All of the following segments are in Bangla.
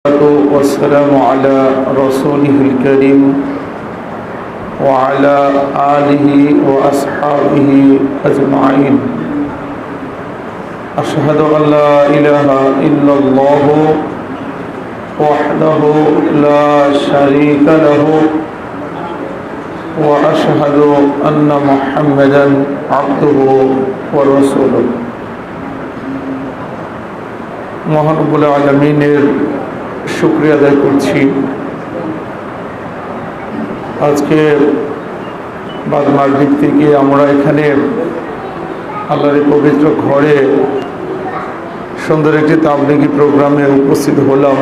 والسلام على رسوله الكريم وعلى آله وأصحابه أجمعين أشهد أن لا إله إلا الله وحده لا شريك له وأشهد أن محمدا عبده ورسوله মহান রব্বুল আলামিনের শুকরিয়া আদায় করছি। আজকে বাদ মাগরিব থেকে আমরা এখানে আল্লাহর পবিত্র ঘরে সুন্দর একটি তাবলীগী প্রোগ্রামে উপস্থিত হলাম।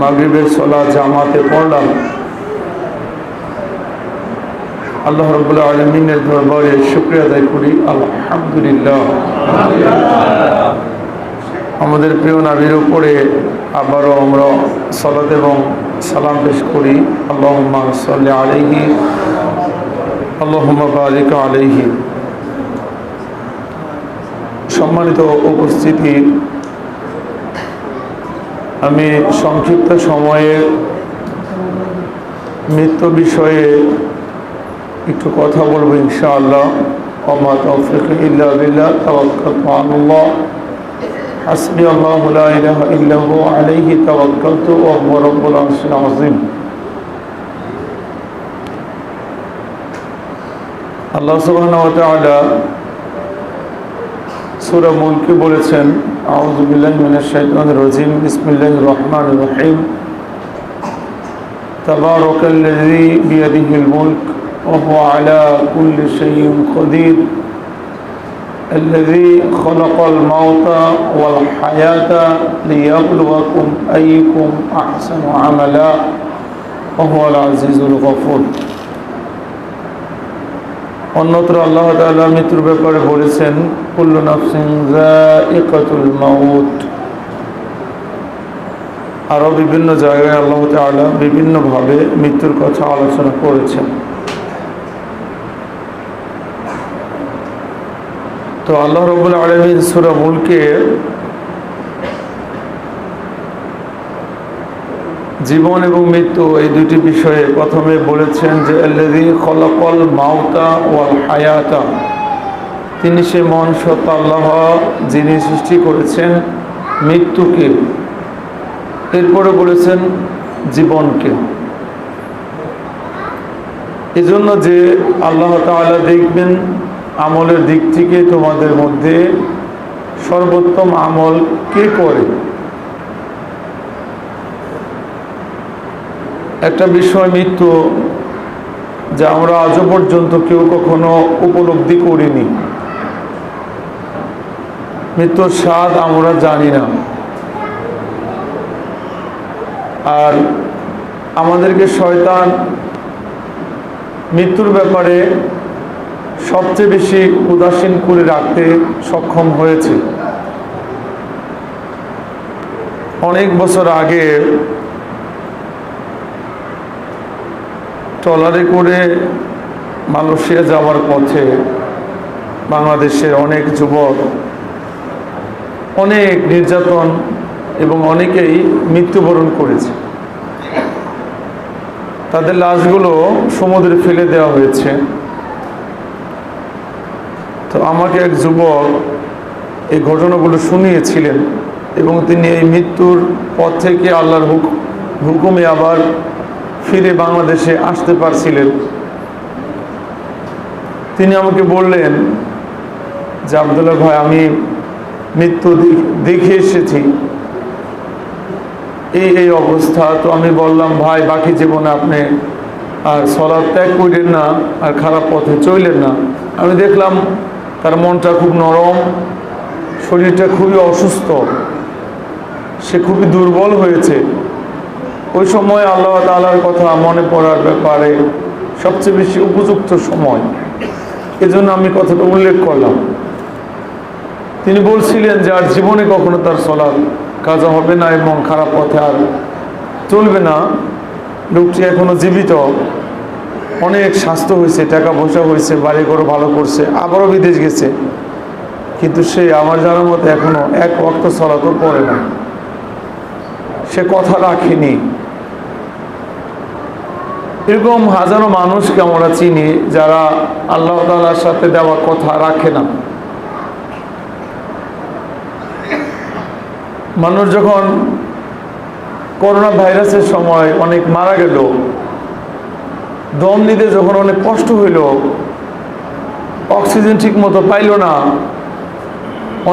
মাগরিবের সালাত জামাতে পড়লাম। আল্লাহ রাব্বুল আলামিনের দরবারে শুকরিয়া আদায় করি, আলহামদুলিল্লাহ। আমাদের প্রিয় নবীর উপরে আবারও আমরা সালাত এবং সালাম পেশ করি। আল্লাহুম্মা সাল্লি আলাইহি আল্লাহুম্মা বারিক আলাইহি। সম্মানিত উপস্থিতি, আমি সংক্ষিপ্ত সময়ে মৃত্যু বিষয়ে একটু কথা বলবো ইনশাআল্লাহ। ওয়া তাওফীক ইল্লা বিল্লাহ, তাওয়াক্কালতু আলাল্লাহ, হাসবি আল্লাহু লা ইলাহা ইল্লা হু আলাইহি তাওয়াক্কালতু ওয়া হুয়া রাব্বুল আরশিল আযীম। আল্লাহ সুবহানাহু ওয়া তাআলা সূরা মুলকে বলেছেন, আউযু বিল্লাহি মিনাশ শাইতানির রাজীম, বিসমিল্লাহির রহমানির রহিম, তাবারাকাল্লাযী বিয়াদিহিল মুলক ওয়া হুয়া আলা কুল্লি শাইইন কাদির الذي خلق الموت والحياة ليبلوكم أيكم أحسن عملا وهو العزيز الغفور। অন্যত্র আল্লাহ তাআলা মৃত্যুর ব্যাপারে বলেছেন, কুল্লু নাফসিন যায়িকাতুল মাউত। আরও বিভিন্ন জায়গায় আল্লাহ তাআলা বিভিন্নভাবে মৃত্যুর কথা আলোচনা করেছেন। তো আল্লাহ রাব্বুল আলামিন সূরা মুলকে জীবন এবং মৃত্যু এই দুটি বিষয়ে প্রথমে বলেছেন যে আল্লাযী খলাকাল মাউতা ওয়াল হায়াতা, তিনি সে মহান সত্তা আল্লাহ যিনি সৃষ্টি করেছেন মৃত্যুকে, এরপরে বলেছেন জীবনকে। এজন্য যে আল্লাহ তাআলা দেখবেন আমলের দিক থেকে তোমাদের মধ্যে সর্বোত্তম আমল কে করে। একটা বিষয় মৃত্যু যা আমরা আজও পর্যন্ত কেউ কখনো উপলব্ধি করিনি। মৃত্যুর স্বাদ আমরা জানি না। আর আমাদেরকে শয়তান মৃত্যুর ব্যাপারে সবচেয়ে বেশি উদাসীন করে রাখতে সক্ষম হয়েছে। অনেক বছর আগে ট্রলারে করে মালয়েশিয়া যাওয়ার পথে বাংলাদেশের অনেক যুবক অনেক নির্যাতন এবং অনেকেই মৃত্যুবরণ করেছে। তাদের লাশগুলো সমুদ্রে ফেলে দেওয়া হয়েছে। তো আমাকে এক যুবক এই ঘটনাগুলো শুনিয়েছিলেন এবং তিনি এই মৃত্যুর পথ থেকে আল্লাহর হুকুমে আবার ফিরে বাংলাদেশে আসতে পারছিলেন। তিনি আমাকে বললেন যে আব্দুল্লাহ ভাই, আমি মৃত্যু দেখে এসেছি, এই অবস্থা। তো আমি বললাম, ভাই বাকি জীবনে আপনি আর সালাত ত্যাগ করেন না আর খারাপ পথে চললেন না। আমি দেখলাম তার মনটা খুব নরম, শরীরটা খুবই অসুস্থ, সে খুবই দুর্বল হয়েছে। ওই সময় আল্লাহ তাআলার কথা মনে পড়ার ব্যাপারে সবচেয়ে বেশি উপযুক্ত সময়, এজন্য আমি কথাটা উল্লেখ করলাম। তিনি বলছিলেন যে আর জীবনে কখনো তার সালাত কাজা হবে না এবং খারাপ পথে আর চলবে না। লোকটি এখনো জীবিত, অনেক স্বাস্থ্য হয়েছে, টাকা পয়সা হয়েছে, বাড়ি ঘর ভালো করছে, আবারও বিদেশ গেছে, কিন্তু সে আমার জানার মতো এখনো এক ওয়াক্ত সালাতও পড়ে না। সে কথা রাখেনি। এরকম হাজারো মানুষকে আমরা চিনি যারা আল্লাহ তাআলার সাথে দেওয়া কথা রাখে না। মানুষ যখন করোনা ভাইরাসের সময় অনেক মারা গেল, দম নিতে যখন অনেক কষ্ট হইল, অক্সিজেন ঠিক মতো পাইল না,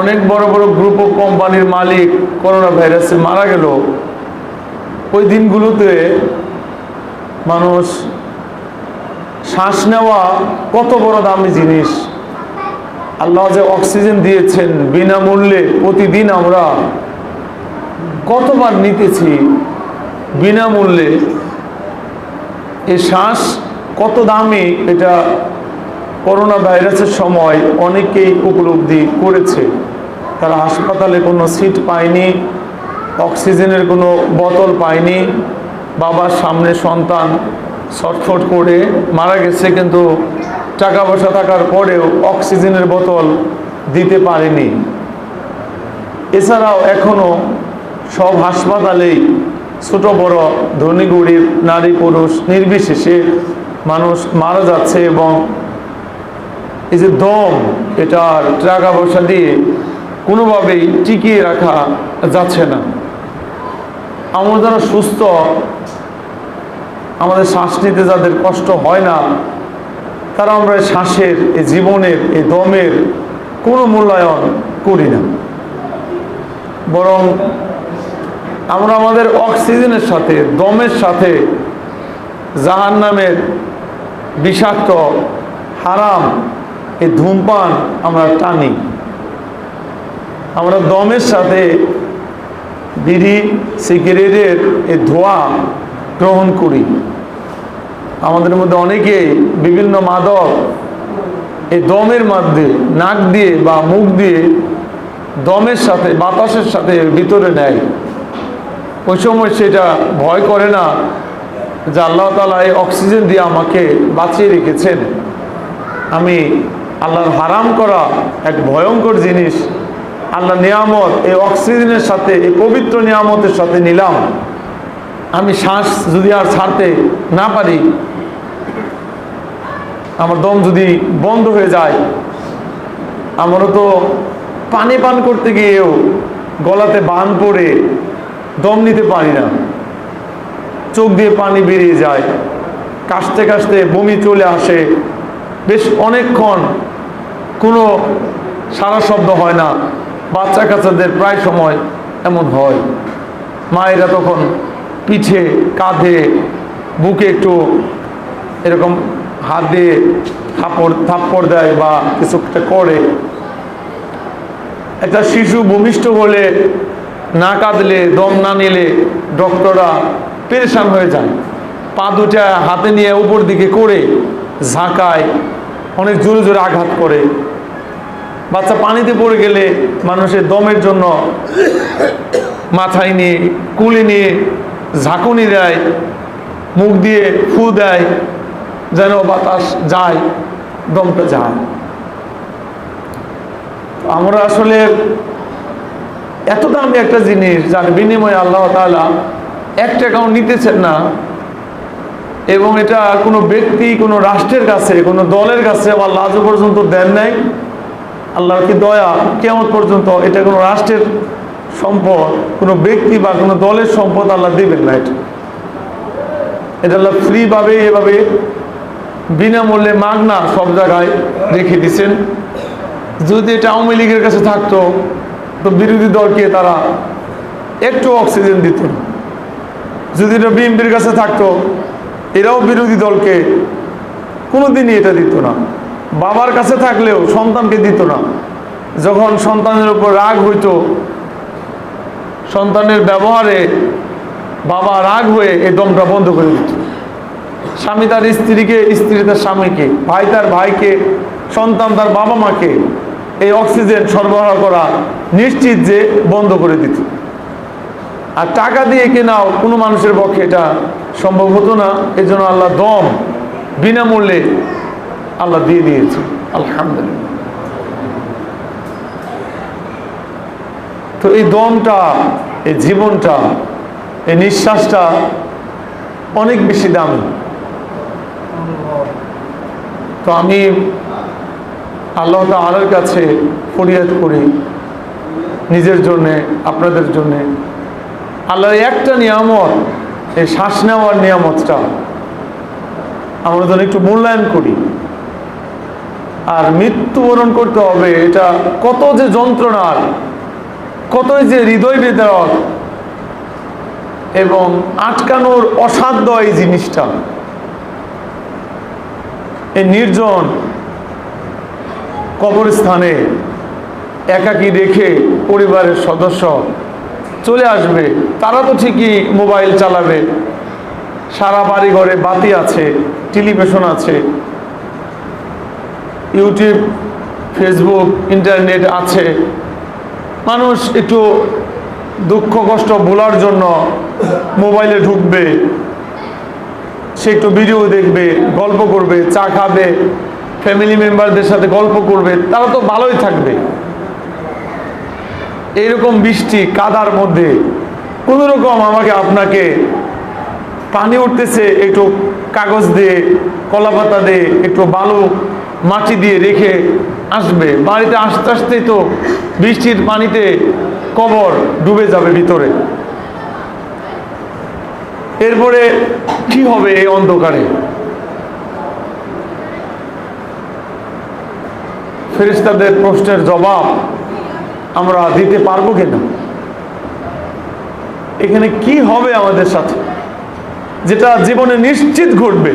অনেক বড় বড় গ্রুপ অফ কোম্পানির মালিক করোনা ভাইরাসে মারা গেল, ওই দিনগুলোতে মানুষ শ্বাস নেওয়া কত বড় দামি জিনিস, আল্লাহ যে অক্সিজেন দিয়েছেন বিনামূল্যে, প্রতিদিন আমরা কতবার নিতেছি বিনামূল্যে, এই শ্বাস কত দামি এটা করোনা ভাইরাসের সময় অনেকেই উপলব্ধি করেছে। তারা হাসপাতালে কোনো সিট পায়নি, অক্সিজেনের কোনো বোতল পায়নি, বাবার সামনে সন্তান ছটফট করে মারা গেছে, কিন্তু টাকা পয়সা থাকার পরেও অক্সিজেনের বোতল দিতে পারেনি। এছাড়াও এখনও সব হাসপাতালেই ছোট বড় ধনী গরিব নারী পুরুষ নির্বিশেষে মানুষ মারা যাচ্ছে, এবং এই যে দম, এটার টাকা পয়সা দিয়ে কোনোভাবেই টিকিয়ে রাখা যাচ্ছে না। আমরা যারা সুস্থ, আমাদের শ্বাস নিতে যাদের কষ্ট হয় না, তারা আমরা শ্বাসের, এই জীবনের, এই দমের কোনো মূল্যায়ন করি না, বরং আমরা আমাদের অক্সিজেনের সাথে, দমের সাথে জাহান্নামের বিষাক্ত হারাম এই ধূমপান আমরা টানি। আমরা দমের সাথে বিড়ি সিগারেটের এই ধোঁয়া গ্রহণ করি। আমাদের মধ্যে অনেকে বিভিন্ন মাদক এই দমের মধ্যে নাক দিয়ে বা মুখ দিয়ে দমের সাথে, বাতাসের সাথে ভিতরে নেয়। ওই সময় সেটা ভয় করে না যে আল্লাহ তাআলা এই অক্সিজেন দিয়ে আমাকে বাঁচিয়ে রেখেছেন, আমি আল্লাহর হারাম করা এক ভয়ঙ্কর জিনিস, আল্লাহ নিয়ামত এই অক্সিজেনের সাথে, এই পবিত্র নিয়ামতের সাথে নিলাম, আমি শ্বাস যদি আর ছাড়তে না পারি, আমার দম যদি বন্ধ হয়ে যায়, আমারও তো পানি পান করতে গিয়েও গলাতে বান পড়ে দম নিতে পারি না, চোখ দিয়ে পানি বেরিয়ে যায়, কাশতে কাশতে বমি চলে আসে, বেশ অনেকক্ষণ কোনো সারা শব্দ হয় না। বাচ্চা কাচ্চাদের প্রায় সময় এমন হয়। মায়েরা তখন পিঠে, কাঁধে, বুকে একটু এরকম হাত দিয়ে থাপ্পড় দেয় বা কিছু একটা করে। একটা শিশু ভূমিষ্ঠ হলে, না কাঁদলে, দম না নিলে ডক্টররা পেরেশান হয়ে যায়, পা দুটা হাতে নিয়ে উপর দিকে করে ঝাঁকায়, অনেক জোরে জোরে আঘাত করে। বাচ্চা পানিতে পড়ে গেলে মানুষের দমের জন্য মাথায় নিয়ে, কুলে নিয়ে ঝাঁকুনি দেয়, মুখ দিয়ে ফু দেয়, যেন বাতাস যায়, দমটা যায়। আমরা আসলে এত দামি একটা জিনিস, যার বিনিময়ে আল্লাহ তাআলা 1 টাকাও নিতেছেন না, এবং এটা কোনো ব্যক্তি, কোনো রাষ্ট্রের কাছে, কোনো দলের কাছে আল্লাহ আজ পর্যন্ত দেন নাই। আল্লাহর কি দয়া, কিয়ামত পর্যন্ত এটা কোনো রাষ্ট্রের সম্পদ, কোনো ব্যক্তি বা কোনো দলের সম্পদ আল্লাহ দেবেন না। এটা আল্লাহ ফ্রিভাবে, এভাবে বিনামূল্যে মাগনা সব জায়গায় রেখে দিচ্ছেন। যদি এটা আওয়ামী লীগের কাছে থাকতো, তো বিরোধী দলকে তারা একটু অক্সিজেন দিত। যদি এটা বিএনপির কাছে থাকতো, এরাও বিরোধী দলকে কোনোদিনই এটা দিত না। বাবার কাছে থাকলেও সন্তানকে দিত না। যখন সন্তানের উপর রাগ হইতো, সন্তানের ব্যবহারে বাবা রাগ হয়ে এই দমটা বন্ধ করে দিত। স্বামী তার স্ত্রীকে, স্ত্রী তার স্বামীকে, ভাই তার ভাইকে, সন্তান তার বাবা মাকে এই অক্সিজেন সরবরাহ করা নিশ্চিত যে বন্ধ করে দিত। আর টাকা দিয়ে কেনাও কোনো মানুষের পক্ষে এটা সম্ভব হতো না। এই জন্য আল্লাহ দম বিনামূল্যে আল্লাহ দিয়ে দিয়েছে, আলহামদুলিল্লাহ। তো এই দমটা, এই জীবনটা, এই নিঃশ্বাসটা অনেক বেশি দামি। তো আমি আল্লাহ তাআলার কাছে ফরিয়াদ করি নিজের জন্যে, আপনাদের জন্যে, আল্লাহর একটা নিয়ামত, এই শ্বাস নেওয়ার নিয়ামতটা আমরা যেন একটু মূল্যায়ন করি। আর মৃত্যুবরণ করতে হবে, এটা কত যে যন্ত্রণার, কতই যে হৃদয় বিদারক এবং আটকানোর অসাধ্য এই জিনিসটা। এই নির্জন কবরস্থানে একাকী রেখে পরিবারের সদস্য চলে আসবে, তারা তো ঠিকই মোবাইল চালাবে, সারা বাড়ি ঘরে বাতি আছে, টেলিভিশন আছে, ইউটিউব, ফেসবুক, ইন্টারনেট আছে। মানুষ একটু দুঃখ কষ্ট ভোলার জন্য মোবাইলে ঢুকবে, সে একটু ভিডিও দেখবে, গল্প করবে, চা খাবে, ফ্যামিলি মেম্বারদের সাথে গল্প করবে, তারা তো ভালোই থাকবে। এইরকম বৃষ্টি কাদার মধ্যে কোনো রকম আমাকে আপনাকে পানি উঠতেছে, একটু কাগজ দিয়ে, কলাপাতা দিয়ে, একটু বালু মাটি দিয়ে রেখে আসবে, বাড়িতে আস্তে আস্তেই তো বৃষ্টির পানিতে কবর ডুবে যাবে ভিতরে। এরপরে কি হবে এই অন্ধকারে? ফেরেশতাদের প্রশ্নের জবাব আমরা দিতে পারবো কিনা? এখানে কি হবে আমাদের সাথে, যেটা জীবনে নিশ্চিত ঘটবে?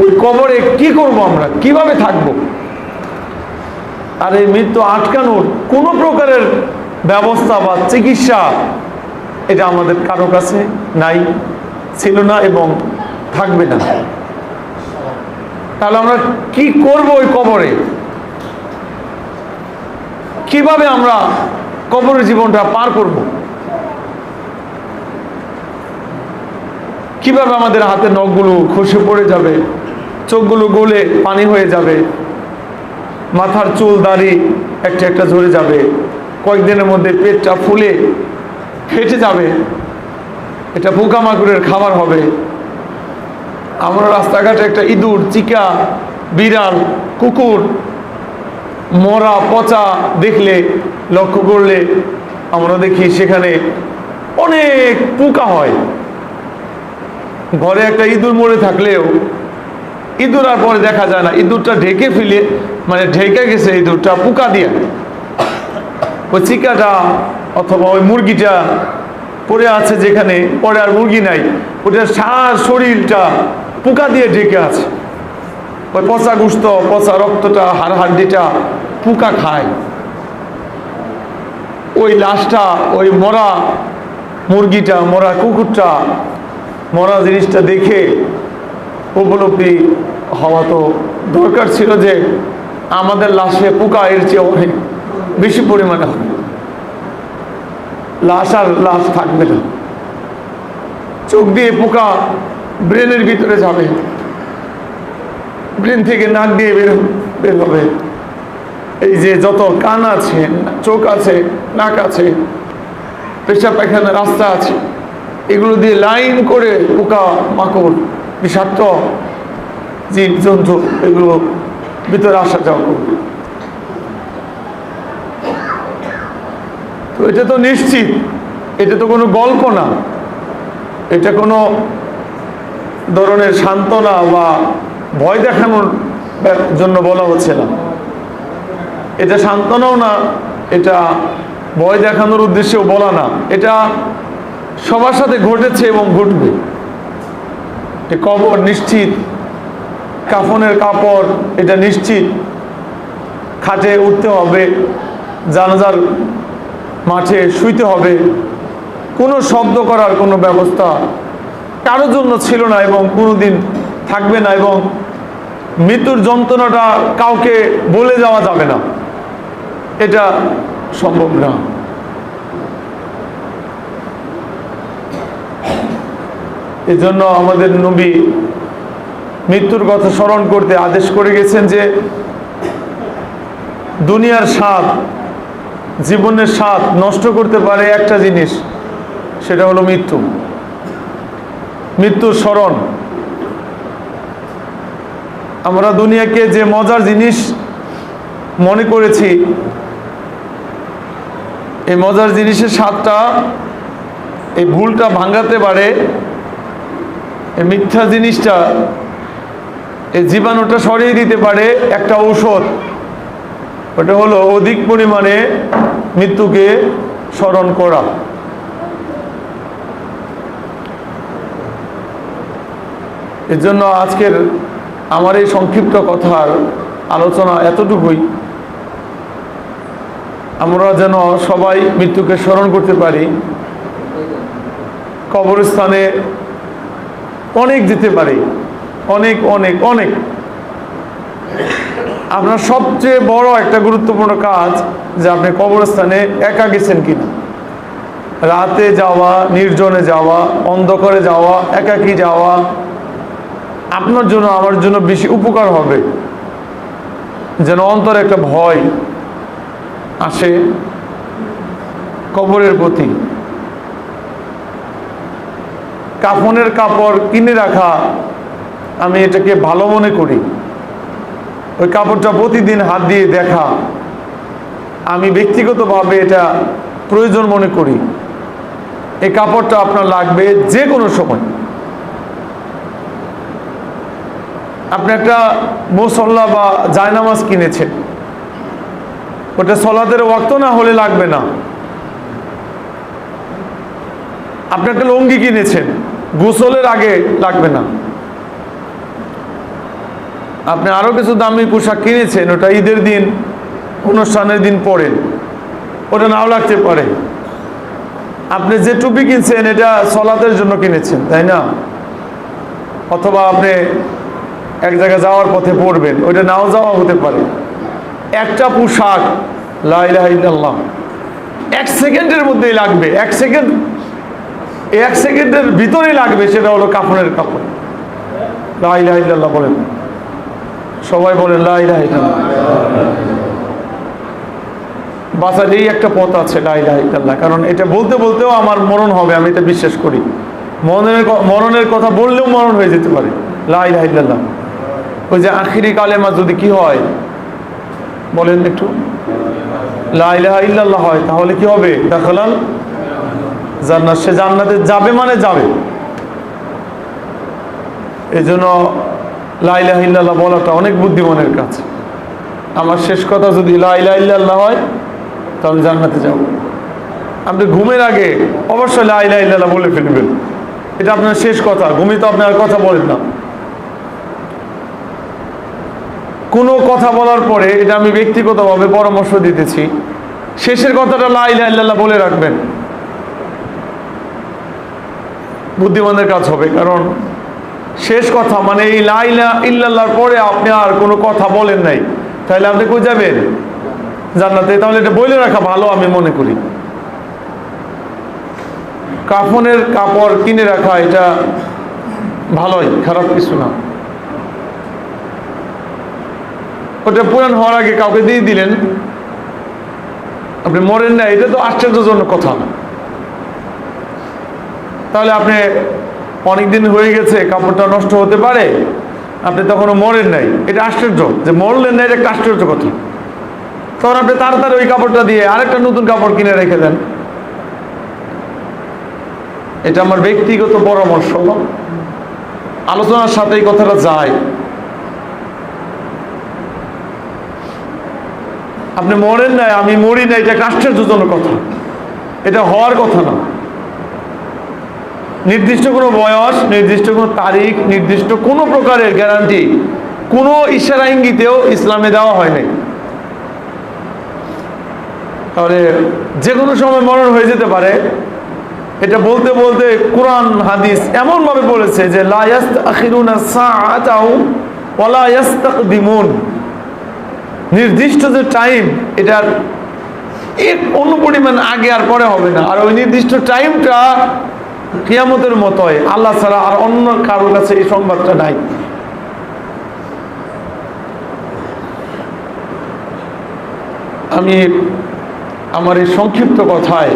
ওই কবরে কি করব আমরা, কিভাবে থাকব? আর এই মৃত্যু আটকানোর কোনো প্রকারের ব্যবস্থা বা চিকিৎসা এটা আমাদের কারো কাছে নাই, ছিল না এবং থাকবে না। তাহলে আমরা কি করব ওই কবরে? কিভাবে আমরা কবরের জীবনটা পার করব? কিভাবে আমাদের হাতের নখগুলো খসে পড়ে যাবে, চোখগুলো গলে পানি হয়ে যাবে, মাথার চুল দাড়ি একটা একটা ঝরে যাবে, কয়েকদিনের মধ্যে পেটটা ফুলে ফেটে যাবে, এটা পোকামাকড়ের খাবার হবে। আমরা রাস্তাঘাটে একটা ইঁদুর, চিকা, বিড়াল, কুকুর, মরা পচা দেখলে, লক্ষ্য করলে আমরা দেখি সেখানে অনেক পোকা হয়। ঘরে একটা ইঁদুর মরে থাকলেও ইঁদুর আর পরে দেখা যায় না, ইঁদুরটা ঢেকে ফেলে, মানে ঢেকে গেছে ইঁদুরটা পোকা দিয়ে। ওই চিকাটা অথবা ওই মুরগিটা পড়ে আছে যেখানে, পরে আর মুরগি নাই, ওটার সারা শরীরটা পোকা দিয়ে ঢেকে আছে। ওই পচা গোস্ত, পচা রক্তটা, হাড় হাড্ডিটা পোকা খায়। ওই লাশটা, ওই মরা মুরগিটা, মরা কুকুরটা, মরা জিনিসটা দেখে উপলব্ধি হওয়া তো দরকার ছিল যে আমাদের লাশে পোকা এর চেয়ে অনেক বেশি পরিমাণে হবে। লাশ আর লাশ থাকবে না, চোখ দিয়ে পোকা ব্রেনের ভিতরে যাবে, ব্রেন থেকে নাক দিয়ে বের হবে। এই যে যত কান আছে, চোখ আছে, নাক আছে, পেশাব পায়খানা রাস্তা আছে, এগুলো দিয়ে লাইন করে পোকা মাকড়, বিষাক্ত জীব জন্তু এগুলো ভিতরে আসা যাওয়া করবে। তো এটা তো নিশ্চিত, এটা তো কোনো গল্প না, এটা কোনো ধরনের সান্ত্বনা বা ভয় দেখানোর জন্য বলা হচ্ছে না। এটা সান্ত্বনাও না, এটা ভয় দেখানোর উদ্দেশ্যেও বলা না, এটা সবার সাথে ঘটেছে এবং ঘটবে। কবর নিশ্চিত, কাফনের কাপড় এটা নিশ্চিত, খাটে উঠতে হবে, জানাজার মাঠে শুইতে হবে। কোনো শব্দ করার কোনো ব্যবস্থা কারোর জন্য ছিল না এবং কোনোদিন থাকবে না, এবং মৃত্যুর যন্ত্রণাটা কাউকে বলে যাওয়া যাবে না, এটা সম্ভব না। এজন্য আমাদের নবী মৃত্যুর কথা স্মরণ করতে আদেশ করে গেছেন যে দুনিয়ার স্বাদ জীবনের স্বাদ নষ্ট করতে পারে একটা জিনিস, সেটা হলো মৃত্যু, মৃত্যুর স্মরণ। আমরা দুনিয়াকে যে মজার জিনিস মনে করেছি, এই মজার জিনিসের স্বাদটা, এই ভুলটা ভাঙাতে পারে এই মিথ্যা জিনিসটা, এই জীবাণুটা সরিয়ে দিতে পারে একটা ঔষধ। ওটা হলো অধিক পরিমাণে মৃত্যুকে স্মরণ করা। এর জন্য আজকের আমার এই সংক্ষিপ্ত কথার আলোচনা এতটুকুই, আমরা যেন সবাই মৃত্যুকে স্মরণ করতে পারি। কবরস্থানে অনেক যেতে পারি, অনেক অনেক অনেক। আপনার সবচেয়ে বড় একটা গুরুত্বপূর্ণ কাজ যে আপনি কবরস্থানে একা গেছেন কিনা। রাতে যাওয়া, নির্জনে যাওয়া, অন্ধকারে যাওয়া, একাকী যাওয়া আপনার জন্য আমার জন্য বেশি উপকার হবে, যেন অন্তরে একটা ভয় আসে কবরের প্রতি। কাফনের কাপড় কিনে রাখা, আমি এটাকে ভালো মনে করি। ওই কাপড়টা প্রতিদিন হাত দিয়ে দেখা, আমি ব্যক্তিগতভাবে এটা প্রয়োজন মনে করি। এই কাপড়টা আপনার লাগবে যে কোনো সময়। আপনি একটা মুসল্লা বা জায়নামাজ কিনেছেন, ওটা সলাতের ওয়াক্ত না হলে লাগবে না। আপনি একটা লুঙ্গি কিনেছেন, গোসলের আগে লাগবে না। আপনি আরো কিছু দামি পোশাক কিনেছেন, ওটা ঈদের দিন, অনুষ্ঠানের দিন পরেন, ওটা নাও লাগতে পারে। আপনি যে টুপি কিনছেন, এটা সলাতের জন্য কিনেছেন, তাই না? অথবা আপনি এক জায়গায় যাওয়ার পথে পরবেন, ওইটা নাও যাওয়া হতে পারে। একটা পোশাক, লা ইলাহা ইল্লাল্লাহ, 1 সেকেন্ডের মধ্যেই লাগবে। 1 সেকেন্ড, 1 সেকেন্ডের ভিতরেই লাগবে। সেটা হলো কাফনের কাপড়। লা ইলাহা ইল্লাল্লাহ বলেন, সবাই বলেন লা ইলাহা ইল্লাল্লাহ। বাঁচার এই একটা পথ আছে, লা ইলাহা ইল্লাল্লাহ। কারণ এটা বলতে বলতেও আমার মরণ হবে, আমি এটা বিশ্বাস করি। মরণের কথা বললেও মরণ হয়ে যেতে পারে। লা ইলাহা ইল্লাল্লাহ, ওই যে আখিরি কালেমা যদি কি হয় বলেন একটু, লা ইলাহা ইল্লাল্লাহ হয়, তাহলে কি হবে? দাখালাল জান্নাত, সে জান্নাতে যাবে মানে যাবে। এই জন্য লা ইলাহা ইল্লাল্লাহ বলাটা অনেক বুদ্ধিমানের কাজ। আমার শেষ কথা যদি লা ইলাহা ইল্লাল্লাহ হয়, তাহলে জান্নাতে যাব। আপনি ঘুমের আগে অবশ্যই লা ইলাহা ইল্লাল্লাহ বলে ফেলবেন, এটা আপনার শেষ কথা। ঘুমিয়ে তো আপনি আর কথা বলেন না। কোনো কথা বলার পরে, এটা আমি ব্যক্তিগতভাবে পরামর্শ দিতেছি, শেষের কথাটা লা ইলাহা ইল্লাল্লাহ বলে রাখবেন, বুদ্ধিমানের কাজ হবে। কারণ শেষ কথা মানে এই লা ইলাহা ইল্লাল্লাহর পরে আপনি আর কোনো কথা বলেন নাই, তাহলে আপনি কই যাবেন? জান্নাতে। তাহলে এটা বলে রাখা ভালো আমি মনে করি। কাফনের কাপড় কিনে রাখা, এটা ভালোই, খারাপ কিছু না। ওটা পুরান হওয়ার আগে কাউকে দিয়ে দিলেন, আপনি মরেন না, এটা তো আশ্চর্যজনক কথা। তাহলে আপনি অনেকদিন হয়ে গেছে, কাপড়টা নষ্ট হতে পারে, আপনি তখনও মরেন নাই, এটা আশ্চর্য। যে মরলেন না, এটা একটা আশ্চর্য কথা। তখন আপনি তাড়াতাড়ি ওই কাপড়টা দিয়ে আরেকটা নতুন কাপড় কিনে রেখে দেন। এটা আমার ব্যক্তিগত পরামর্শ, আলোচনার সাথে এই কথাটা যায়। আপনি মরেন নাই, আমি মরি না, এটা একটা আশ্চর্যজনক কথা, এটা হওয়ার কথা না। নির্দিষ্ট কোনো বয়স, নির্দিষ্ট কোনো তারিখ, নির্দিষ্ট কোনো প্রকারের গ্যারান্টি কোনো ইশারা ইঙ্গিতেও ইসলামে দেওয়া হয়নি। তাহলে যে কোনো সময় মরণ হয়ে যেতে পারে, এটা বলতে বলতে কোরআন হাদিস এমনভাবে বলেছে যে লা ইস্তাখিরুনা সাআতাও ওয়ালা ইস্তাকদিমুন, নির্দিষ্ট যে টাইম, এটার এক অনুপরিমাণ আগে আর পরে হবে না। আর ওই নির্দিষ্ট টাইমটা কিয়ামতের মতোই, আল্লাহ ছাড়া আর অন্য কারোর কাছে এই সংবাদটা নাই। আমি আমার এই সংক্ষিপ্ত কথায়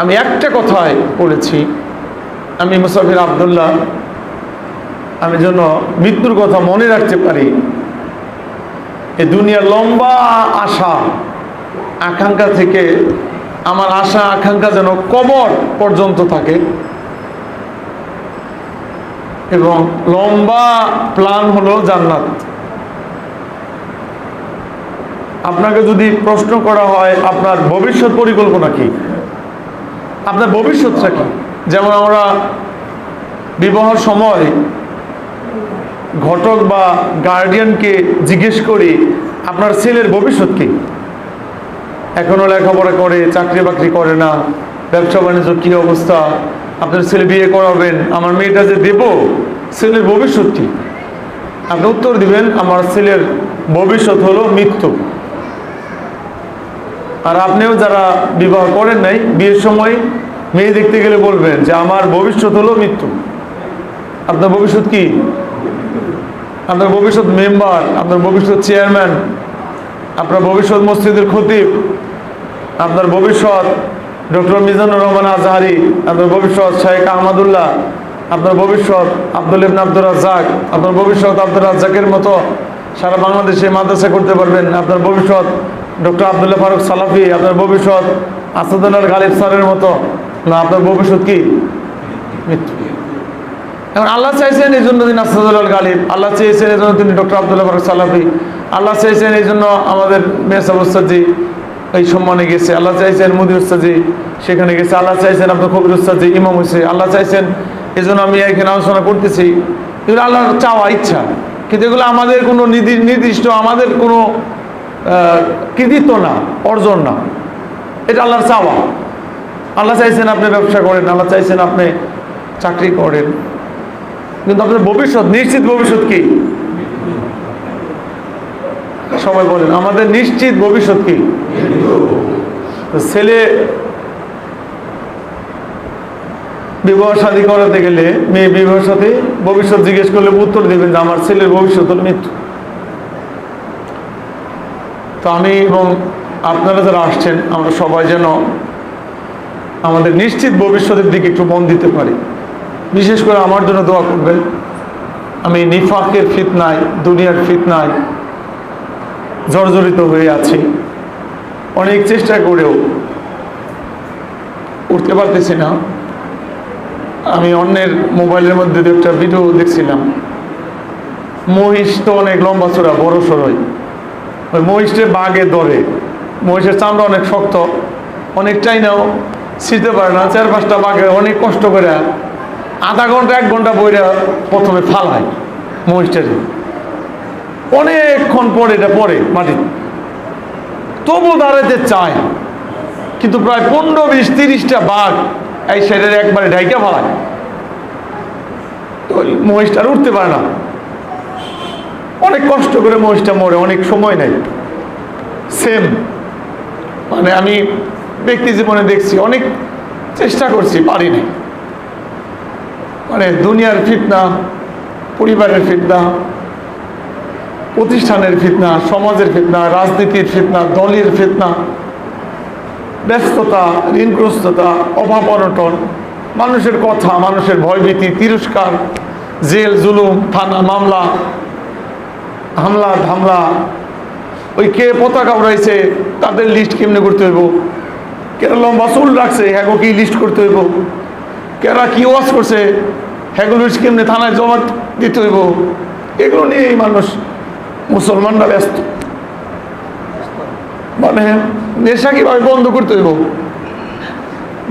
আমি একটা কথায় বলেছি, আমি মুসাফির আবদুল্লাহ, আমি যেন মৃত্যুর কথা মনে রাখতে পারি। এই দুনিয়ার লম্বা আশা আকাঙ্ক্ষা থেকে আমার আশা আকাঙ্ক্ষা যেন কবর পর্যন্ত থাকে, এবং লম্বা প্ল্যান হলো জান্নাত। আপনাকে যদি প্রশ্ন করা হয় আপনার ভবিষ্যৎ পরিকল্পনা কি, আপনার ভবিষ্যৎটা কি, যেমন আমরা বিবাহের সময় ঘটক বা গার্ডিয়ানকে জিজ্ঞেস করি আপনার ছেলের ভবিষ্যৎ কি, এখনো লেখাপড়া করে, চাকরি বাকরি করে না, ব্যবসা বাণিজ্য কী অবস্থা, আপনার ছেলে বিয়ে করাবেন, আমার মেয়েটা যে দেব, ছেলের ভবিষ্যৎ কি? আপনি উত্তর দিবেন আমার ছেলের ভবিষ্যৎ হলো মৃত্যু। আর আপনিও যারা বিবাহ করেন নাই, বিয়ের সময় মেয়ে দেখতে গেলে বলবেন যে আমার ভবিষ্যৎ হলো মৃত্যু। আপনার ভবিষ্যৎ কি? আপনার ভবিষ্যৎ মেম্বার, আপনার ভবিষ্যৎ চেয়ারম্যান, আপনার ভবিষ্যৎ মসজিদের খতিব, আপনার ভবিষ্যৎ ডক্টর মিজানুর রহমান আজহারি, আপনার ভবিষ্যৎ শেখ আহমদুল্লাহ, আপনার ভবিষ্যৎ আব্দুল ইবনে আব্দুর রাজ্জাক, আপনার ভবিষ্যৎ আব্দুর রাজ্জাকের মতো সারা বাংলাদেশে মাদ্রাসা করতে পারবেন, আপনার ভবিষ্যৎ ডক্টর আবদুল্লাহ ফারুক সালাফি, আপনার ভবিষ্যৎ আসাদুল্লাহ গালিব স্যারের মতো, না, আপনার ভবিষ্যৎ কি? মৃত্যু। এখন আল্লাহ চাইছেন এই জন্য তিনি আসাদুল্লাহ গালিব, আল্লাহ চেয়েছেন এই জন্য তিনি ডক্টর আবদুল্লাহ ফারুক সালাফি, আল্লাহ চাইছেন এই জন্য আমাদের মেহসাব উস্তাদজি এই সম্মানে গেছে, আল্লাহ চাইছেন মুদি উস্তাদজি সেখানে গেছে, আল্লাহ চাইছেন আপনার কবির উস্তাদজি ইমাম হয়েছে, আল্লাহ চাইছেন এই জন্য আমি এখানে আলোচনা করতেছি। এগুলো আল্লাহর চাওয়া, ইচ্ছা, কিন্তু এগুলো আমাদের কোনো নির্দিষ্ট আমাদের কোনো কৃতিত্ব না, অর্জন না, এটা আল্লাহর চাওয়া। আল্লাহ চাইছেন আপনি ব্যবসা করেন, আল্লাহ চাইছেন আপনি চাকরি করেন, কিন্তু আপনার ভবিষ্যৎ, নিশ্চিত ভবিষ্যৎ কি? সবাই বলেন আমাদের নিশ্চিত ভবিষ্যৎ কি? ছেলে বিবাহ শাদী করাতে গেলে মেয়ে বিবাহের সাথে ভবিষ্যৎ জিজ্ঞেস করলে উত্তর দেবেন যে আমার ছেলের ভবিষ্যৎ হল মৃত্যু। তো আমি এবং আপনারা যারা আসছেন আমরা সবাই যেন আমাদের নিশ্চিত ভবিষ্যতের দিকে একটু মন দিতে পারি। বিশেষ করে আমার জন্য দোয়া করবেন। আমি নিফাকের ফিতনায়, দুনিয়ার ফিতনায় জর্জরিত হয়ে আছি, অনেক চেষ্টা করেও উঠতে পারতেছি না। আমি অন্যের মোবাইলের মধ্যে একটা ভিডিও দেখছিলাম, মহিষ তো অনেক লম্বা চড়া বড় সড়ই, ওই মহিষের বাঘে ধরে, মহিষের চামড়া অনেক শক্ত, অনেকটাই নাও ছিঁড়তে পারে না, 4-5টা বাঘে অনেক কষ্ট করে আধা ঘন্টা 1 ঘন্টা বইরা প্রথমে ফালায় মহিষটাকে, অনেকক্ষণ পরে এটা পড়ে মাটি, তবু দাঁড়াতে চায়, কিন্তু প্রায় 15-20-30টা বাঘ এই সাইডের একবারে ঢাইকা ফালায়, তো মহিষটা উঠতে পারে না, অনেক কষ্ট করে মহিষটা মরে, অনেক সময় নেই। সেম মানে আমি ব্যক্তি জীবনে দেখছি, অনেক চেষ্টা করছি, পারিনি। মানে দুনিয়ার ফিতনা, পরিবারের ফিতনা, প্রতিষ্ঠানের ফিতনা, সমাজের ফিতনা, রাজনীতির ফিতনা, দলের ফিতনা, ব্যস্ততা, ঋণগ্রস্ততা, অভাব অনটন, মানুষের কথা, মানুষের ভয়ভীতি, তিরস্কার, জেল, জুলুম, থানা, মামলা, হামলা ধামলা, ওই কে পতাকা উড়াইছে তাদের লিস্ট কেমনে করতে হইব, কেরা লম্বা চুল রাখছে হ্যাগো কি লিস্ট করতে হইব, কেরা কি ওয়াজ করছে হ্যাগো লিস্ট কেমনে থানায় জমা দিতে হইব, এগুলো নিয়েই মানুষ, মুসলমানরা ব্যস্ত। মানে নেশা কিভাবে বন্ধ করতে হইব,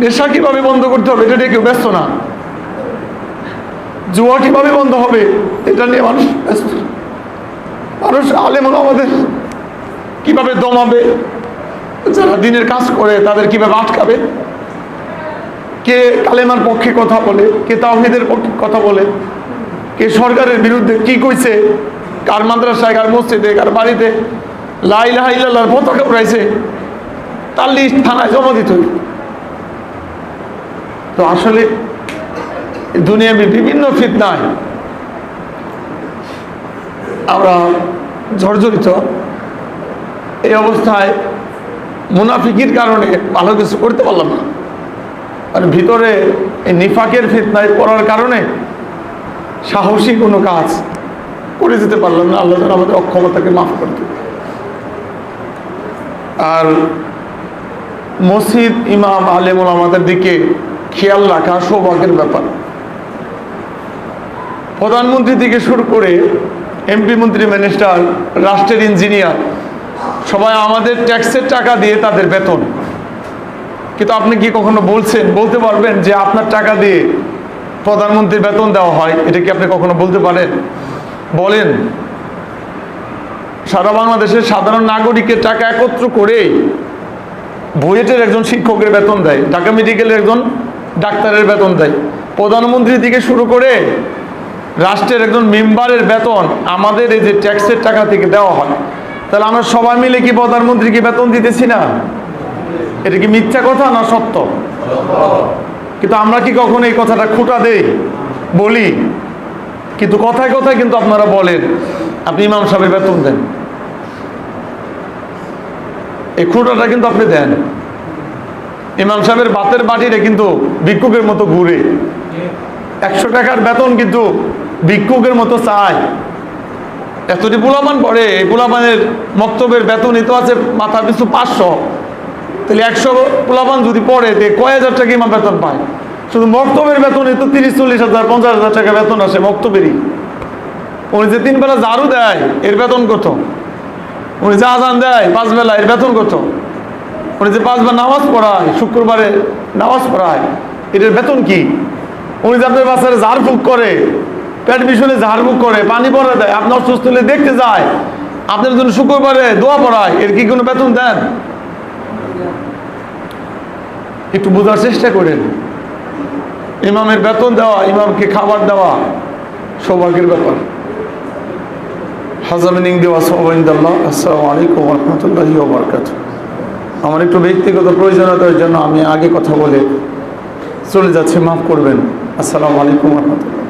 নেশা কিভাবে বন্ধ করতে হবে এটা নিয়ে কেউ ব্যস্ত না, জুয়া কিভাবে বন্ধ হবে এটা নিয়ে মানুষ ব্যস্ত। মানুষ আলেমুল আমাদের কিভাবে দমাবে, যারা দিনের কাজ করে তাদের কিভাবে আটকাবে, কে কালেমার পক্ষে কথা বলে, কে তাওহীদের পক্ষে কথা বলে, কে সরকারের বিরুদ্ধে কি কইছে, কার মাদ্রাসায়, কার মসজিদে, কার বাড়িতে লা ইলাহা ইল্লাল্লাহর পতাকা উড়াইছে, তার লিস্ট থানায় জমা দিতে হইবে। তো আসলে দুনিয়াবি বিভিন্ন ফিতনায় আমরা জর্জরিত। এই অবস্থায় মুনাফিকির কারণে ভালো কিছু করতে পারলাম না, আর ভিতরে এই নিফাকের ফিতনায় পড়ার কারণে সাহসী কোনো কাজ করে যেতে পারলাম না। আল্লাহ তাআলা আমাদের অক্ষমতাকে মাফ করে দেবে। আর মসজিদ, ইমাম, আলেম ওলামাদের দিকে খেয়াল রাখা সৌভাগ্যের ব্যাপার। প্রধানমন্ত্রী থেকে শুরু করে এমপি, মন্ত্রী, মিনিস্টার, রাষ্ট্রের ইঞ্জিনিয়ার, সবাই আমাদের ট্যাক্সের টাকা দিয়ে তাদের বেতন। কিন্তু আপনি কি কখনো বলতে পারবেন যে আপনার টাকা দিয়ে প্রধানমন্ত্রীর বেতন দেওয়া হয়? এটা কি আপনি কখনো বলতে পারেন? বলেন। সারা বাংলাদেশের সাধারণ নাগরিকের টাকা একত্র করে বুয়েটের একজন শিক্ষকের বেতন দেয়, ঢাকা মেডিকেলের একজন ডাক্তারের বেতন দেয়, প্রধানমন্ত্রী থেকে শুরু করে রাষ্ট্রের একজন মেম্বারের বেতন আমাদের এই যে ট্যাক্সের টাকা থেকে দেওয়া হয়। তাহলে আমরা সবাই মিলে কি প্রধানমন্ত্রীকে বেতন দিতেছি না? এটা কি মিথ্যা কথা না সত্য? কিন্তু আমরা কি কখনো এই কথাটা খুঁটা দেই, বলি? কিন্তু কথায় কথায় কিন্তু আপনারা বলেন আপনি ইমাম সাহেবের বেতন দেন, এই খুঁটাটা কিন্তু আপনি দেন। ইমাম সাহেবের ভাতের বাটিরে কিন্তু ভিক্ষুকের মতো ঘুরে, 100 টাকার বেতন কিন্তু ভিক্ষুকের মতো চায়। এতটি পোলাপান পড়ে, এই পোলাপানের মক্তবের বেতনই তো আছে মাথা পিছু 500, তাহলে 100 পোলাপান যদি পড়ে কয় হাজার টাকা ইমাম বেতন পায়? শুধু মক্তবের বেতনই তো 30-40 হাজার 50 হাজার টাকা বেতন আসে মক্তবেরই। উনি যে 3 বেলা ঝাড়ু দেয় এর বেতন কত? উনি যে আজান দেয় 5 বেলা এর বেতন কত? উনি যে 5 বার নামাজ পড়ায়, শুক্রবারে নামাজ পড়ায়, এটার বেতন কি? উনি যে আপনার বাচ্চারা ঝাড়ফুঁক করে, পেট পিছনে ঝাড়ফুঁক করে, পানি পরে দেয়, আপনার অসুস্থ হলে দেখতে যায়, আপনার জন্য শুক্রবারে দোয়া পড়ায়, এর কি কোনো বেতন দেন? একটু বোঝার চেষ্টা করেন। ইমামের বেতন দেওয়া, ইমামকে খাবার দেওয়া সৌভাগ্যের ব্যাপার। হাজামিনিং দেওয়া সৌভাগ্য। আসসালামু আলাইকুম ওয়া রাহমাতুল্লাহি ওয়া বারাকাতুহু। আমার একটু ব্যক্তিগত প্রয়োজনীয়তার জন্য আমি আগে কথা বলে চলে যাচ্ছি, মাফ করবেন। আসসালামু আলাইকুম ওয়া রাহমাতুল্লাহ।